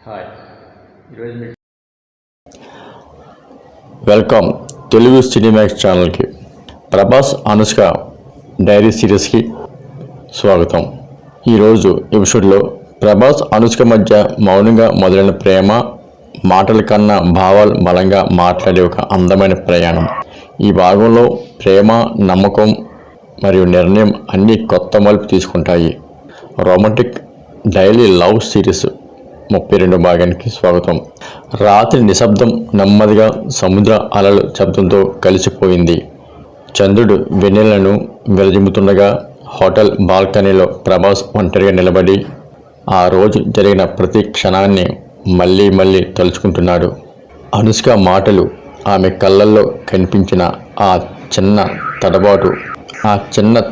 Hi ఈరోజు మీకు welcome Telugu Cinemax ఛానల్కి. ప్రభాస్ అనుష్క డైరీ సిరీస్కి స్వాగతం. ఈరోజు ఎపిసోడ్లో ప్రభాస్ అనుష్క మధ్య మౌనంగా మొదలైన ప్రేమ, మాటల కన్నా భావాలు బలంగా మాట్లాడే ఒక అందమైన ప్రయాణం. ఈ భాగంలో ప్రేమ, నమ్మకం మరియు నిర్ణయం అన్నీ కొత్త మలుపు తీసుకుంటాయి. రొమాంటిక్ డైలీ లవ్ సిరీస్ 32 భాగానికి స్వాగతం. రాత్రి నిశ్శబ్దం నెమ్మదిగా సముద్ర అలల శబ్దంతో కలిసిపోయింది. చంద్రుడు వెన్నెలను వెలజిమ్ముతుండగా హోటల్ బాల్కనీలో ప్రభాస్ ఒంటరిగా నిలబడి ఆ రోజు జరిగిన ప్రతి క్షణాన్ని మళ్ళీ మళ్ళీ తలుచుకుంటున్నాడు. అనుష్క మాటలు, ఆమె కళ్ళల్లో కనిపించిన ఆ చిన్న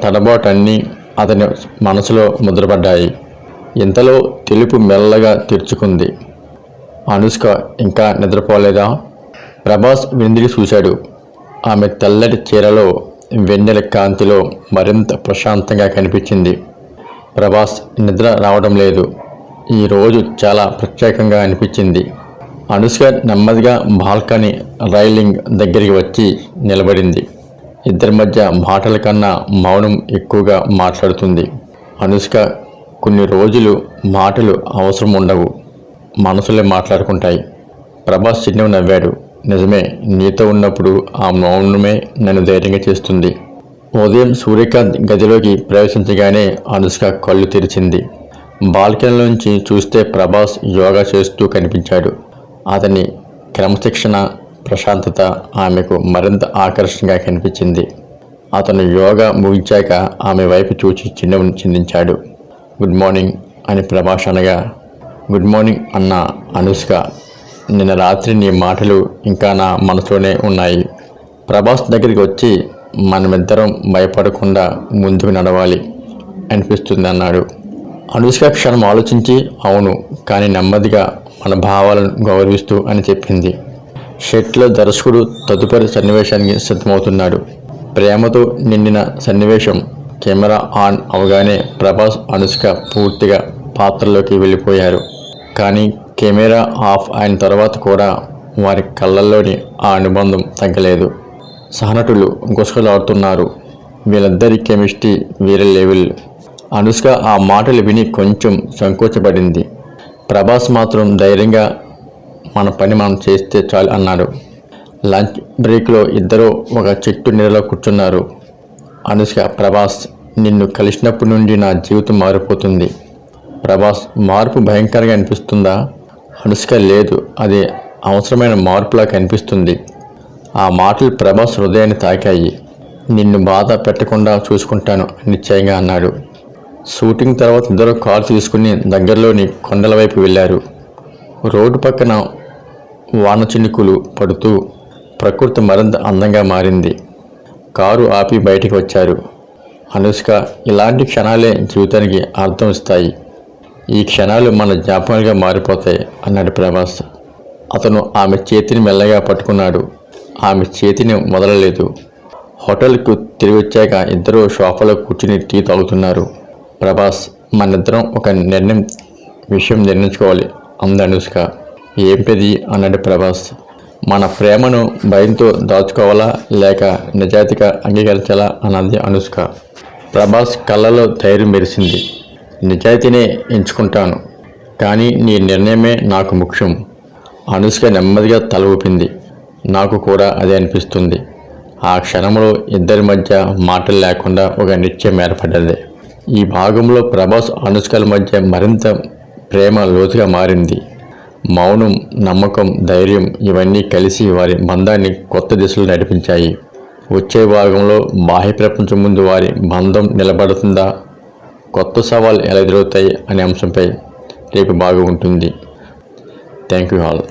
తడబాటు అన్నీ అతని మనసులో ముద్రపడ్డాయి. ఇంతలో తెలుపు మెల్లగా తెరుచుకుంది. అనుష్క ఇంకా నిద్రపోలేదా? ప్రభాస్ వెందిరి చూశాడు. ఆమె తెల్లటి చీరలో వెన్నెల కాంతిలో మరింత ప్రశాంతంగా కనిపించింది. ప్రభాస్, నిద్ర రావడం లేదు. ఈరోజు చాలా ప్రత్యేకంగా అనిపించింది. అనుష్క నెమ్మదిగా బాల్కనీ రైలింగ్ దగ్గరికి వచ్చి నిలబడింది. ఇద్దరి మధ్య మాటల కన్నా మౌనం ఎక్కువగా మాట్లాడుతుంది. అనుష్క, కొన్ని రోజులు మాటలు అవసరం ఉండవు, మనసులే మాట్లాడుకుంటాయి. ప్రభాస్ చిన్నగా నవ్వాడు. నిజమే, నీతో ఉన్నప్పుడు ఆ మౌనమే నన్ను ధైర్యంగా చేస్తుంది. ఉదయం సూర్యకాంత్ గదిలోకి ప్రవేశించగానే అనుష్క కళ్ళు తెరిచింది. బాల్కనీలోంచి చూస్తే ప్రభాస్ యోగా చేస్తూ కనిపించాడు. అతని క్రమశిక్షణ, ప్రశాంతత ఆమెకు మరింత ఆకర్షణగా కనిపించింది. అతను యోగా ముగించాక ఆమె వైపు చూసి చిన్నగా చిందించాడు. గుడ్ మార్నింగ్ అని ప్రభాస్ అనగా, గుడ్ మార్నింగ్ అన్న అనుష్క. నిన్న రాత్రి నీ మాటలు ఇంకా నా మనసులోనే ఉన్నాయి. ప్రభాస్ దగ్గరికి వచ్చి, మనమిద్దరం భయపడకుండా ముందుకు నడవాలి అనిపిస్తుంది అన్నాడు. అనుష్క క్షణం ఆలోచించి, అవును, కానీ నెమ్మదిగా మన భావాలను గౌరవిస్తూ అని చెప్పింది. షెట్లో దర్శకుడు తదుపరి సన్నివేశానికి సిద్ధమవుతున్నాడు. ప్రేమతో నిండిన సన్నివేశం. కెమెరా ఆన్ అవగానే ప్రభాస్, అనుష్క పూర్తిగా పాత్రలోకి వెళ్ళిపోయారు. కానీ కెమెరా ఆఫ్ అయిన తర్వాత కూడా వారి కళ్ళల్లోని ఆ అనుబంధం తగ్గలేదు. సహనటులు గుసగుసలాడుతున్నారు. వీళ్ళిద్దరి కెమిస్ట్రీ వేరే లెవెల్. అనుష్క ఆ మాటలు విని కొంచెం సంకోచపడింది. ప్రభాస్ మాత్రం ధైర్యంగా, మన పని మనం చేస్తే చాలు అన్నాడు. లంచ్ బ్రేక్లో ఇద్దరూ ఒక చెట్టు నీడలో కూర్చున్నారు. అనుష్క, ప్రభాస్, నిన్ను కలిసినప్పటి నుండి నా జీవితం మారిపోతుంది. ప్రభాస్, మార్పు భయంకరంగా అనిపిస్తుందా? అనుష్క, లేదు, అది అవసరమైన మార్పులా కనిపిస్తుంది. ఆ మాటలు ప్రభాస్ హృదయాన్ని తాకాయి. నిన్ను బాధ పెట్టకుండా చూసుకుంటాను నిశ్చయంగా అన్నాడు. షూటింగ్ తర్వాత ఇద్దరు కారు తీసుకుని దగ్గరలోని కొండల వైపు వెళ్ళారు. రోడ్డు పక్కన వాన చినుకులు పడుతూ ప్రకృతి మరింత అందంగా మారింది. కారు ఆపి బయటికి వచ్చారు. అనుష్క, ఇలాంటి క్షణాలే జీవితానికి అర్థం ఇస్తాయి. ఈ క్షణాలు మన జ్ఞాపకాలుగా మారిపోతాయి అన్నాడు ప్రభాస్. అతను ఆమె చేతిని మెల్లగా పట్టుకున్నాడు. ఆమె చేతిని వదలలేదు. హోటల్కు తిరిగి వచ్చాక ఇద్దరు సోఫాలో కూర్చుని టీ తాగుతున్నారు. ప్రభాస్, మనిద్దరం ఒక విషయం నిర్ణయించుకోవాలి అంది అనుష్క. ఏంటిది అన్నాడు ప్రభాస్. మన ప్రేమను భయంతో దాచుకోవాలా లేక నిజాయితీగా అంగీకరించాలా అన్నది అనుష్క. ప్రభాస్ కళ్ళలో ధైర్యం మెరిసింది. నిజాయితీనే ఎంచుకుంటాను, కానీ నీ నిర్ణయమే నాకు ముఖ్యం. అనుష్క నెమ్మదిగా తల ఊపింది. నాకు కూడా అదే అనిపిస్తుంది. ఆ క్షణంలో ఇద్దరి మధ్య మాటలు లేకుండా ఒక నిత్యం ఏర్పడ్డది. ఈ భాగంలో ప్రభాస్, అనుష్కల మధ్య మరింత ప్రేమ లోతుగా మారింది. మౌనం, నమ్మకం, ధైర్యం ఇవన్నీ కలిసి వారి బంధాన్ని కొత్త దిశలో నడిపించాయి. వచ్చే భాగంలో బాహ్య ప్రపంచం ముందు వారి బంధం నిలబడుతుందా, కొత్త సవాళ్ళు ఎలా ఎదురవుతాయి అనే అంశంపై రేపు బాగా ఉంటుంది. Thank you all.